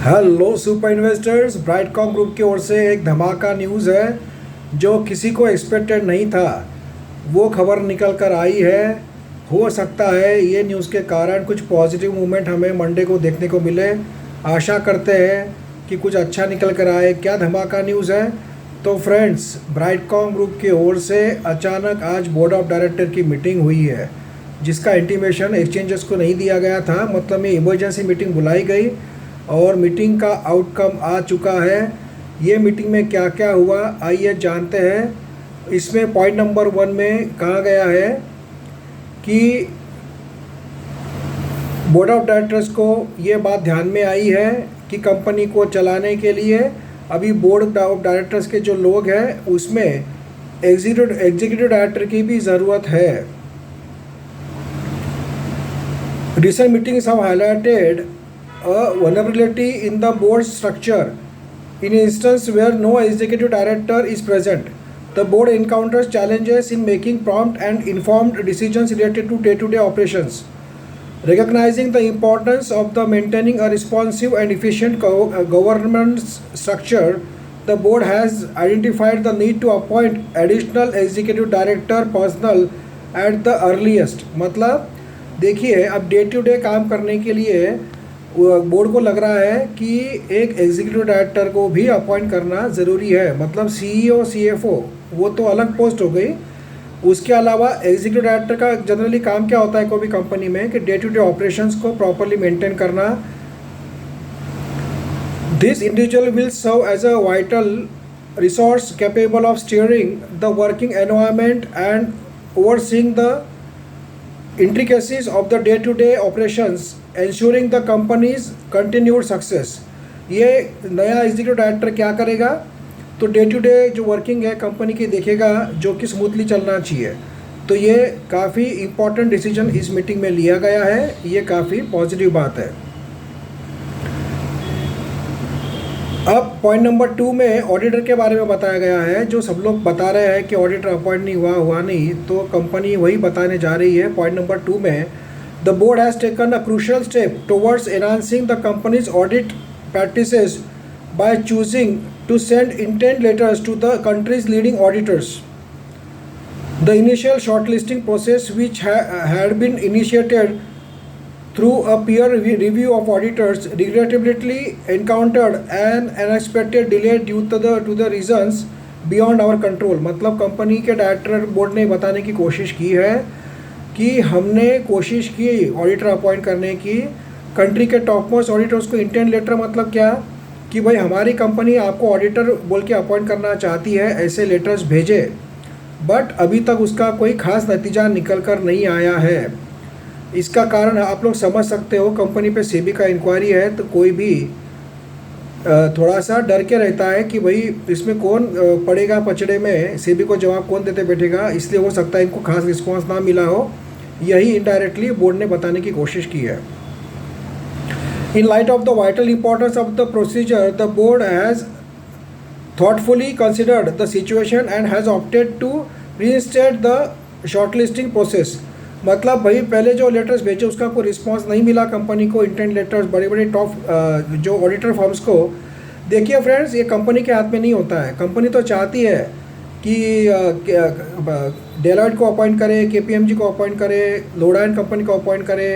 Hello super investors, Brightcom group की ओर से एक धमाका न्यूज़ है जो किसी को एक्सपेक्टेड नहीं था। वो खबर निकल कर आई है। हो सकता है ये न्यूज़ के कारण कुछ पॉजिटिव मूवमेंट हमें मंडे को देखने को मिले। आशा करते हैं कि कुछ अच्छा निकल कर आए। क्या धमाका न्यूज़ है? तो फ्रेंड्स, ब्राइटकॉम ग्रुप की ओर से अचानक आज बोर्ड ऑफ डायरेक्टर की मीटिंग हुई है, जिसका इंटीमेशन एक्सचेंजेस को नहीं दिया गया था। मतलब ये इमरजेंसी मीटिंग बुलाई गई और मीटिंग का आउटकम आ चुका है। ये मीटिंग में क्या क्या हुआ आइए जानते हैं। इसमें पॉइंट नंबर 1 में कहा गया है कि बोर्ड ऑफ डायरेक्टर्स को ये बात ध्यान में आई है कि कंपनी को चलाने के लिए अभी बोर्ड ऑफ डायरेक्टर्स के जो लोग हैं उसमें एग्जीक्यूटिव डायरेक्टर की भी ज़रूरत है। Recent meetings have highlighted a vulnerability in the board structure. In instance where no executive director is present, the board encounters challenges in making prompt and informed decisions related to day-to-day operations. Recognizing the importance of the maintaining a responsive and efficient governance structure, the board has identified the need to appoint additional executive director personnel at the earliest. मतलब देखिए, अब day to day काम करने के लिए board को लग रहा है कि एक एग्जीक्यूटिव डायरेक्टर को भी अपॉइंट करना ज़रूरी है। मतलब सीईओ सीएफओ वो तो अलग पोस्ट हो गई, उसके अलावा एग्जीक्यूटिव डायरेक्टर का जनरली काम क्या होता है कोई भी कंपनी में कि डे टू डे ऑपरेशंस को प्रॉपरली मेंटेन करना। This individual will serve as a vital resource capable of steering the working environment and overseeing the intricacies of the day-to-day operations, ensuring the company's continued success. ये नया executive director क्या करेगा? तो day to day जो working है company की देखेगा, जो कि स्मूथली चलना चाहिए। तो ये काफ़ी इम्पॉर्टेंट डिसीजन इस मीटिंग में लिया गया है। ये काफ़ी पॉजिटिव बात है। अब पॉइंट नंबर 2 में ऑडिटर के बारे में बताया गया है। जो सब लोग बता रहे हैं कि ऑडिटर अपॉइंट नहीं हुआ नहीं, तो कंपनी वही बताने जा रही है। पॉइंट नंबर 2 में the board has taken a crucial step towards enhancing the company's audit practices by choosing to send intent letters to the country's leading auditors. The initial shortlisting process which had been initiated through a peer review of auditors regrettably encountered an unexpected delay due to the reasons beyond our control। मतलब company के director board ने बताने की कोशिश की है कि हमने कोशिश की ऑडिटर अपॉइंट करने की, कंट्री के टॉप मोस्ट ऑडिटर्स को इंटेंट लेटर, मतलब क्या कि भाई हमारी कंपनी आपको ऑडिटर बोल के अपॉइंट करना चाहती है, ऐसे लेटर्स भेजे, बट अभी तक उसका कोई खास नतीजा निकल कर नहीं आया है। इसका कारण आप लोग समझ सकते हो, कंपनी पे सेबी का इंक्वायरी है तो कोई भी थोड़ा सा डर के रहता है कि भाई इसमें कौन पड़ेगा पचड़े में, सेबी को जवाब कौन देते बैठेगा। इसलिए हो सकता है इनको खास रिस्पांस ना मिला हो। यही इनडायरेक्टली बोर्ड ने बताने की कोशिश की है। In light of the vital importance of the procedure, the board has thoughtfully considered the situation and has opted to reinstate the shortlisting process। मतलब भाई पहले जो लेटर्स भेजे उसका कोई रिस्पांस नहीं मिला कंपनी को, इंटेंट लेटर्स बड़े बड़े टॉप जो ऑडिटर फर्म्स को। देखिए फ्रेंड्स, ये कंपनी के हाथ में नहीं होता है। कंपनी तो चाहती है कि डेलॉयट को अपॉइंट करे, केपीएमजी को अपॉइंट करे, लोडा एंड कंपनी को अपॉइंट करे,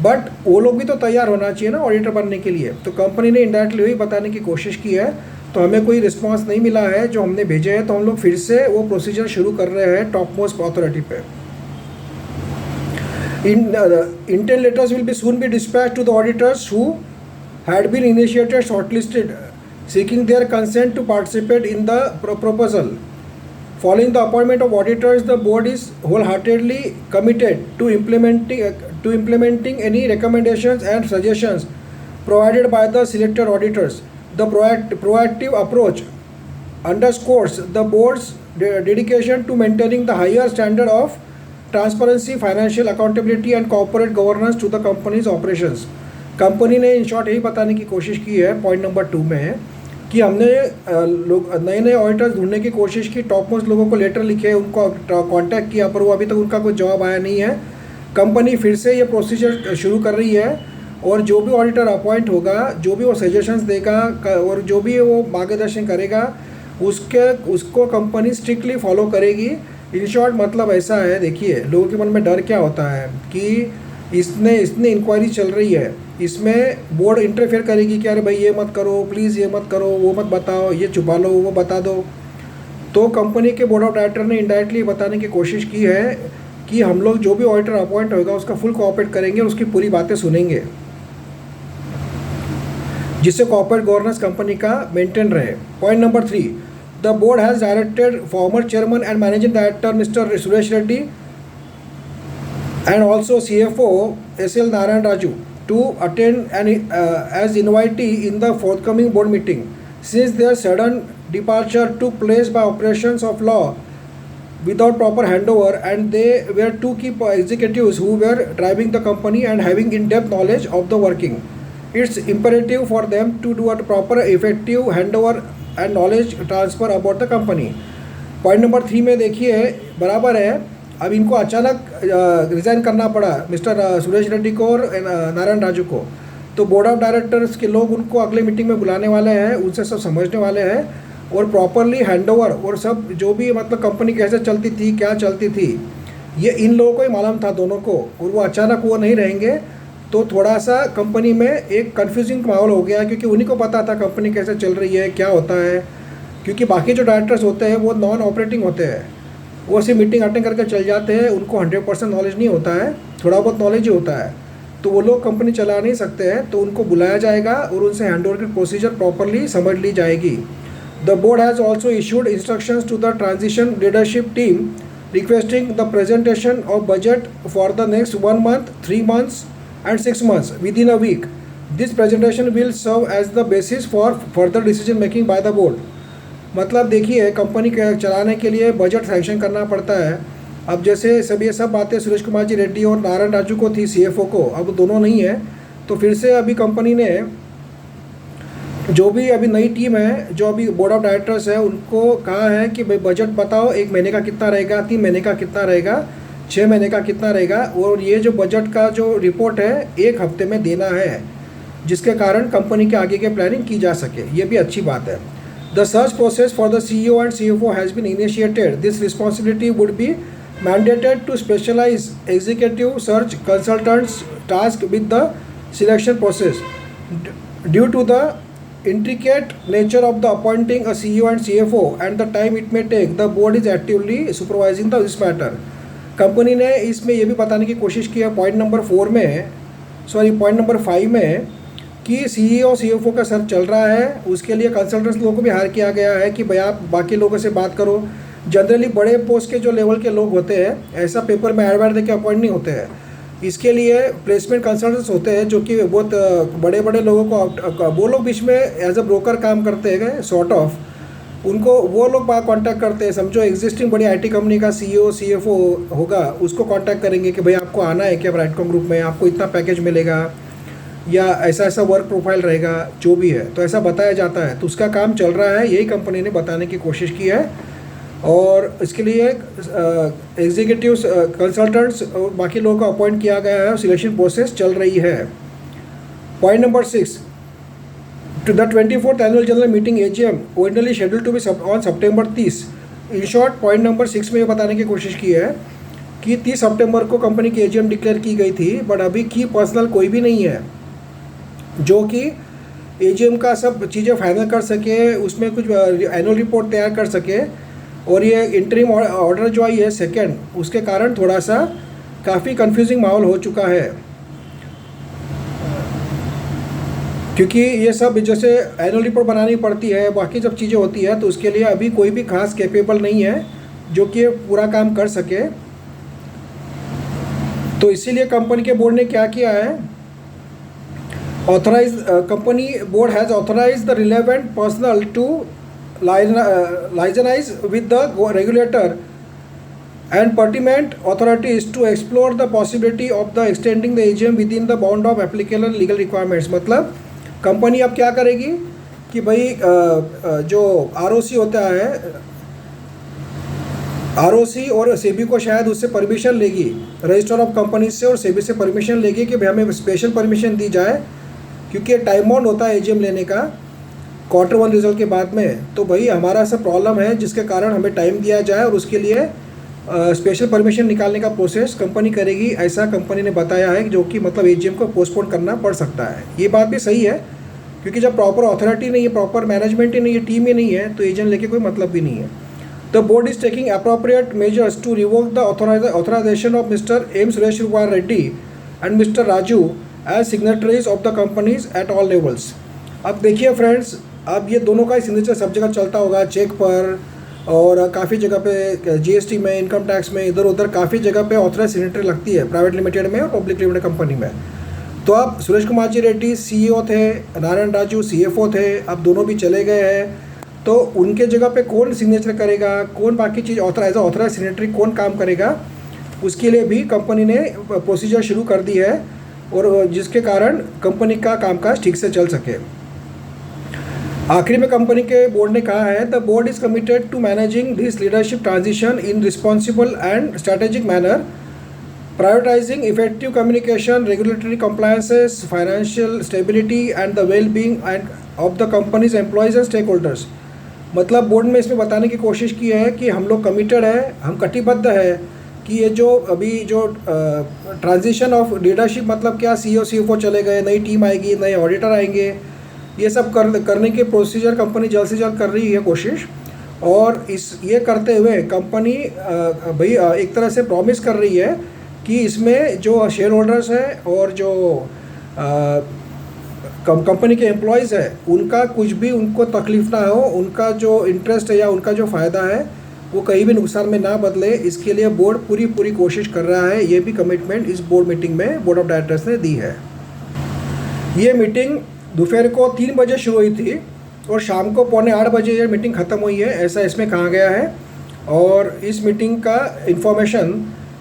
बट वो लोग भी तो तैयार होना चाहिए ना ऑडिटर बनने के लिए। तो कंपनी ने इनडायरेक्टली वही बताने की कोशिश की है। तो हमें कोई रिस्पांस नहीं मिला है जो हमने भेजे हैं, तो हम लोग फिर से वो प्रोसीजर शुरू कर रहे हैं टॉप मोस्ट अथॉरिटी पे। Intent letters will be soon be dispatched to the auditors who had been initiated shortlisted, seeking their consent to participate in the proposal. Following the appointment of auditors, the board is wholeheartedly committed to implementing any recommendations and suggestions provided by the selected auditors. The proactive approach underscores the board's dedication to maintaining the higher standard of transparency, financial accountability and corporate governance to the company's operations. Company ने in short यही बताने की कोशिश की है point number 2 में कि हमने लोग नए ऑडिटर्स ढूंढने की कोशिश की, टॉप मोस्ट लोगों को लेटर लिखे, उनको कांटेक्ट किया, पर वो अभी तक उनका कोई जवाब आया नहीं है। कंपनी फिर से ये प्रोसीजर शुरू कर रही है और जो भी ऑडिटर अपॉइंट होगा, जो भी वो सजेशंस देगा और जो भी वो मार्गदर्शन करेगा, उसको कंपनी स्ट्रिक्टली फॉलो करेगी। इन शॉर्ट मतलब ऐसा है, देखिए लोगों के मन में डर क्या होता है कि इसने इंक्वायरी चल रही है, इसमें बोर्ड इंटरफेयर करेगी कि अरे भाई ये मत करो, प्लीज़ ये मत करो, वो मत बताओ, ये छुपा लो, वो बता दो। तो कंपनी के बोर्ड ऑफ डायरेक्टर ने इनडायरेक्टली बताने की कोशिश की है कि हम लोग जो भी ऑडिटर अपॉइंट होगा उसका फुल कोऑपरेट करेंगे, उसकी पूरी बातें सुनेंगे, जिससे कॉर्पोरेट गवर्नेंस कंपनी का मेंटेन रहे। Point number 3, the board has directed former chairman and managing director mister Suresh Reddy and also CFO SL Narayan Raju to attend as invitee in the forthcoming board meeting. Since their sudden departure took place by operations of law without proper handover, and they were two key executives who were driving the company and having in-depth knowledge of the working, it's imperative for them to do a proper effective handover and knowledge transfer about the company. Point number 3 में देखिए बराबर है। अब इनको अचानक resign करना पड़ा mister Suresh Reddy को और नारायण राजू को, तो बोर्ड ऑफ डायरेक्टर्स के लोग उनको अगले मीटिंग में बुलाने वाले हैं, उनसे सब समझने वाले हैं और प्रॉपरली हैंडओवर और सब जो भी मतलब कंपनी कैसे चलती थी, क्या चलती थी, ये इन लोगों को ही मालूम था दोनों को, और वो अचानक वो नहीं रहेंगे तो थोड़ा सा कंपनी में एक कन्फ्यूजिंग माहौल हो गया, क्योंकि उन्हीं को पता था कंपनी कैसे चल रही है, क्या होता है। क्योंकि बाकी जो डायरेक्टर्स होते हैं वो नॉन ऑपरेटिंग होते हैं, वो सिर्फ मीटिंग अटेंड करके चल जाते हैं, उनको 100% नॉलेज नहीं होता है, थोड़ा बहुत नॉलेज ही होता है, तो वो लोग कंपनी चला नहीं सकते हैं। तो उनको बुलाया जाएगा और उनसे हैंडओवर की प्रोसीजर प्रॉपरली समझ ली जाएगी। The board has also issued instructions to the transition leadership team requesting the presentation of budget for the next 1 month, 3 months and 6 months within a week. This presentation will serve as the basis for further decision making by the board. मतलब देखिए company के चलाने के लिए budget sanction करना पड़ता है। अब जैसे ये सब बातें सुरेश कुमार जी रेड्डी और नारायण राजू को थी, CFO को, अब दोनों नहीं है, तो फिर से अभी कंपनी ने जो भी अभी नई टीम है, जो अभी बोर्ड ऑफ डायरेक्टर्स है, उनको कहा है कि भाई बजट बताओ, 1 महीने का कितना रहेगा, 3 महीने का कितना रहेगा, 6 महीने का कितना रहेगा, और ये जो बजट का जो रिपोर्ट है 1 हफ्ते में देना है, जिसके कारण कंपनी के आगे की प्लानिंग की जा सके। ये भी अच्छी बात है। The search process for the CEO and CFO has been initiated. This responsibility would be mandated to specialized executive search consultants tasked with the selection process. Due to the intricate nature of the appointing a CEO and CFO and the time it may take, the board is actively supervising this matter. Company ने इसमें ये भी बताने की कोशिश की है point number 5 में कि CEO CFO का सर्च चल रहा है, उसके लिए कंसल्टेंट्स लोगों को भी हायर किया गया है कि भाई आप बाकी लोगों से बात करो। जनरली बड़े पोस्ट के जो लेवल के लोग होते हैं ऐसा पेपर में एडवाइड दे के अपॉइंट नहीं होते हैं, इसके लिए प्लेसमेंट कंसल्टेंट्स होते हैं जो कि बहुत बड़े बड़े लोगों को, वो लोग बीच में एज अ ब्रोकर काम करते हैं सॉर्ट ऑफ, उनको वो लोग बात कॉन्टैक्ट करते हैं। समझो एग्जिस्टिंग बड़ी IT कंपनी का CEO CFO होगा, उसको कॉन्टैक्ट करेंगे कि भाई आपको आना है क्या ब्राइटकॉम ग्रुप में, आपको इतना पैकेज मिलेगा या ऐसा ऐसा वर्क प्रोफाइल रहेगा, जो भी है, तो ऐसा बताया जाता है। तो उसका काम चल रहा है, यही कंपनी ने बताने की कोशिश की है, और इसके लिए एग्जीक्यूटिव कंसल्टेंट्स और बाकी लोगों को अपॉइंट किया गया है, सिलेक्शन प्रोसेस चल रही है। Point number 6, to the 24th annual general meeting AGM originally scheduled to be on September 30. In short point number 6 में ये बताने की कोशिश की है कि 30 सितंबर को कंपनी की AGM डिक्लेयर की गई थी, बट अभी की पर्सनल कोई भी नहीं है जो कि AGM का सब चीज़ें फाइनल कर सके, उसमें कुछ एनुअल रिपोर्ट तैयार कर सके। और ये इंटरिम ऑर्डर जो आई है सेकेंड, उसके कारण थोड़ा सा काफ़ी कंफ्यूजिंग माहौल हो चुका है, क्योंकि ये सब जैसे एनुअल रिपोर्ट बनानी पड़ती है, बाकी जब चीज़ें होती है, तो उसके लिए अभी कोई भी खास कैपेबल नहीं है जो कि पूरा काम कर सके। तो इसीलिए कंपनी के बोर्ड ने क्या किया है, company board has authorize the relevant personnel to liaise with the regulator and pertinent authorities to explore the possibility of the extending the AGM within the bound of applicable legal requirements। मतलब company अब क्या करेगी कि भाई जो ROC होता है, ROC और सेबी को शायद उससे परमिशन लेगी, रजिस्टर ऑफ कंपनी से और सेबी से परमिशन लेगी कि भाई हमें स्पेशल परमिशन दी जाए, क्योंकि टाइम बाउंड होता है एजीएम लेने का क्वार्टर 1 रिजल्ट के बाद में। तो भाई हमारा ऐसा प्रॉब्लम है जिसके कारण हमें टाइम दिया जाए और उसके लिए स्पेशल परमिशन निकालने का प्रोसेस कंपनी करेगी, ऐसा कंपनी ने बताया है, जो कि मतलब एजीएम को पोस्टपोन करना पड़ सकता है। ये बात भी सही है, क्योंकि जब प्रॉपर अथॉरिटी नहीं है, प्रॉपर मैनेजमेंट ही नहीं है, टीम ही नहीं है, तो एजेंट लेके कोई मतलब भी नहीं है। The board is taking appropriate measures to revoke the authorization of mister M Suresh Kumar Reddy and mister Raju as signatories of the company's at all levels. अब देखिए फ्रेंड्स, अब ये दोनों का सिग्नेचर सब जगह चलता होगा, चेक पर और काफ़ी जगह पे जीएसटी में, इनकम टैक्स में, इधर उधर काफ़ी जगह पे ऑथराइज सिग्नेटरी लगती है, प्राइवेट लिमिटेड में और पब्लिक लिमिटेड कंपनी में। तो अब सुरेश कुमार जी रेड्डी सीईओ थे, नारायण राजू सीएफओ थे, अब दोनों भी चले गए हैं, तो उनके जगह पे कौन सिग्नेचर करेगा, कौन बाकी चीज़ ऑथराइज सिग्नेटरी कौन काम करेगा, उसके लिए भी कंपनी ने प्रोसीजर शुरू कर दी है, और जिसके कारण कंपनी का कामकाज ठीक से चल सके। आखिरी में कंपनी के बोर्ड ने कहा है, the board is committed to managing this leadership transition in responsible and strategic manner, prioritizing effective communication, regulatory compliances, financial stability and the well-being and of the company's employees and stakeholders। मतलब board में इसमें बताने की कोशिश की है कि हम लोग कमिटेड है, हम कटिबद्ध है कि ये जो अभी जो ट्रांजिशन ऑफ लीडरशिप, मतलब क्या सीईओ सीएफओ चले गए, नई टीम आएगी, नए ऑडिटर आएंगे, ये सब करने के प्रोसीजर कंपनी जल्द से जल्द कर रही है कोशिश। और ये करते हुए कंपनी भाई एक तरह से प्रॉमिस कर रही है कि इसमें जो शेयर होल्डर्स हैं और जो कंपनी के एम्प्लॉयज़ हैं, उनका कुछ भी उनको तकलीफ़ ना हो, उनका जो इंटरेस्ट है या उनका जो फ़ायदा है वो कहीं भी नुकसान में ना बदले, इसके लिए बोर्ड पूरी कोशिश कर रहा है। ये भी कमिटमेंट इस बोर्ड मीटिंग में बोर्ड ऑफ डायरेक्टर्स ने दी है। ये मीटिंग दोपहर को 3 बजे शुरू हुई थी और शाम को 7:45 बजे ये मीटिंग ख़त्म हुई है, ऐसा इसमें कहा गया है। और इस मीटिंग का इन्फॉर्मेशन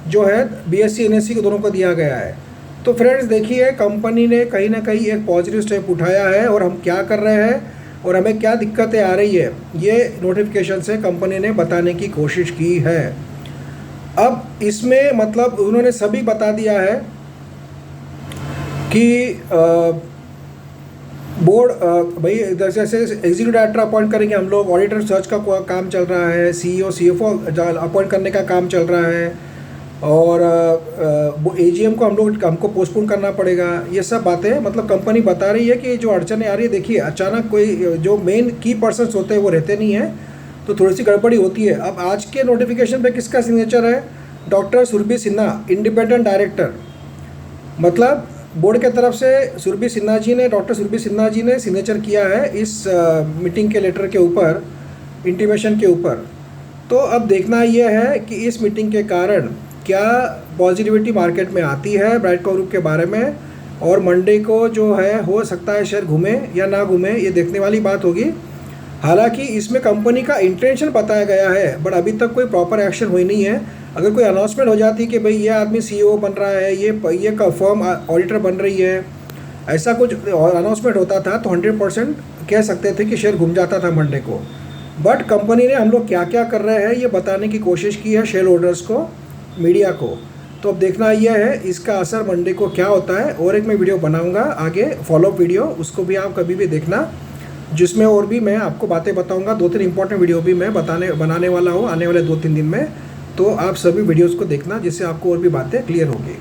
जो है बीएससी एनएससी को दोनों को दिया गया है। तो फ्रेंड्स देखिए, कंपनी ने कहीं ना कहीं एक पॉजिटिव स्टेप उठाया है, और हम क्या कर रहे हैं और हमें क्या दिक्कतें आ रही है, ये नोटिफिकेशन से कंपनी ने बताने की कोशिश की है। अब इसमें मतलब उन्होंने सभी बता दिया है कि बोर्ड भाई जैसे एग्जीक्यूटिव डायरेक्टर अपॉइंट करेंगे हम लोग, ऑडिटर सर्च का काम चल रहा है, सीईओ सीएफओ अपॉइंट करने का काम चल रहा है, और एजीएम को हमको पोस्टपोन करना पड़ेगा। ये सब बातें मतलब कंपनी बता रही है कि जो अड़चनें आ रही है, देखिए अचानक कोई जो मेन की पर्सन्स होते हैं वो रहते नहीं हैं, तो थोड़ी सी गड़बड़ी होती है। अब आज के नोटिफिकेशन पे किसका सिग्नेचर है? Doctor Surabhi Sinha, independent director. मतलब बोर्ड के तरफ से डॉक्टर सुरभि सिन्हा जी ने सिग्नेचर किया है इस मीटिंग के लेटर के ऊपर, इंटीमेशन के ऊपर। तो अब देखना यह है कि इस मीटिंग के कारण क्या पॉजिटिविटी मार्केट में आती है ब्राइडकॉम ग्रुप के बारे में, और मंडे को जो है हो सकता है शेयर घूमे या ना घूमे, ये देखने वाली बात होगी। हालांकि इसमें कंपनी का इंटेंशन बताया गया है, बट अभी तक कोई प्रॉपर एक्शन हुई नहीं है। अगर कोई अनाउंसमेंट हो जाती कि भाई ये आदमी सीईओ बन रहा है, ये फर्म ऑडिटर बन रही है, ऐसा कुछ अनाउंसमेंट होता था तो 100% कह सकते थे कि शेयर घूम जाता था मंडे को। बट कंपनी ने हम लोग क्या क्या कर रहे हैं ये बताने की कोशिश की है शेयर होल्डर्स को, मीडिया को। तो अब देखना यह है इसका असर मंडे को क्या होता है। और एक मैं वीडियो बनाऊंगा आगे, फॉलोअप वीडियो, उसको भी आप कभी भी देखना, जिसमें और भी मैं आपको बातें बताऊंगा। 2-3 इंपॉर्टेंट वीडियो भी मैं बनाने वाला हूँ आने वाले 2-3 दिन में। तो आप सभी वीडियोज़ को देखना, जिससे आपको और भी बातें क्लियर होगी।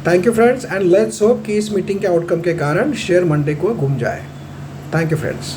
Thank you friends, and let's hope कि इस मीटिंग के आउटकम के कारण शेयर मंडे को घूम जाए। Thank you friends.